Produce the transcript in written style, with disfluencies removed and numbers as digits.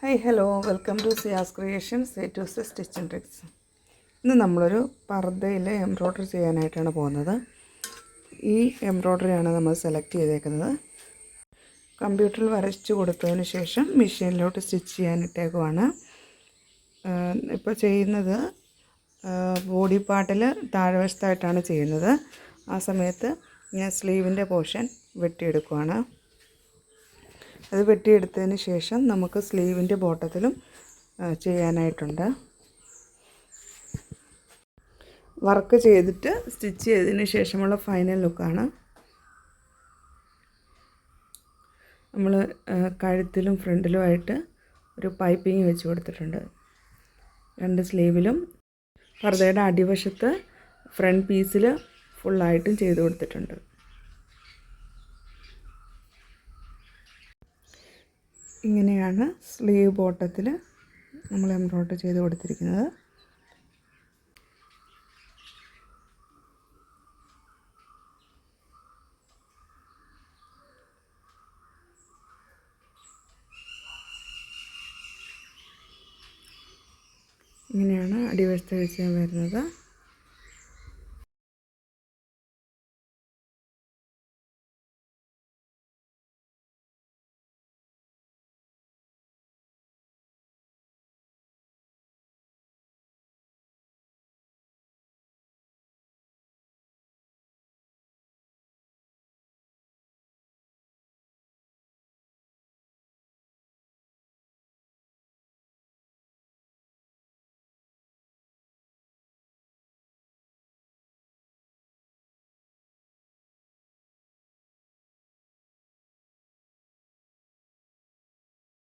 Hi hello welcome to Siya's creations A to C stitch and tricks. ഇന്ന് നമ്മളൊരു പർദ്ദയിൽ embroidery ചെയ്യാനായിട്ടാണ് പോകുന്നത്. ഈ എംബ്രോയ്ഡറിയാണ് നമ്മൾ സെലക്ട് ചെയ്തേക്കുന്നത്. കമ്പ്യൂട്ടറിൽ വരച്ചു കൊടുത്തതിന് ശേഷം മെഷീനിലോട്ട് സ്റ്റിച്ച് ചെയ്യാനിട്ടേക്കുവാണ്. ഇപ്പോൾ ചെയ്യുന്നത് ബോഡി പാർട്ടിൽ താഴ്വശത്തായിട്ടാണ് ചെയ്യുന്നത്. ആ സമയത്ത് ഞാൻ സ്ലീവിൻ്റെ പോർഷൻ വെട്ടിയെടുക്കുവാണ്. അത് വെട്ടിയെടുത്തതിന് ശേഷം നമുക്ക് സ്ലീവിൻ്റെ ബോട്ടത്തിലും ചെയ്യാനായിട്ടുണ്ട്. വർക്ക് ചെയ്തിട്ട് സ്റ്റിച്ച് ചെയ്തതിന് ശേഷമുള്ള ഫൈനൽ ലുക്കാണ്. നമ്മൾ കഴുത്തിലും ഫ്രണ്ടിലുമായിട്ട് ഒരു പൈപ്പിംഗ് വെച്ച് കൊടുത്തിട്ടുണ്ട്. രണ്ട് സ്ലീവിലും പർദ്ദയുടെ അടിവശത്ത് ഫ്രണ്ട് പീസിൽ ഫുള്ളായിട്ടും ചെയ്ത് കൊടുത്തിട്ടുണ്ട്. ഇങ്ങനെയാണ് സ്ലീവ് ബോട്ടത്തിൽ നമ്മൾ എംബ്രോയ്ഡറി ചെയ്ത് കൊടുത്തിരിക്കുന്നത്. ഇങ്ങനെയാണ് അടിവശത്ത് വെച്ച് വരുന്നത്.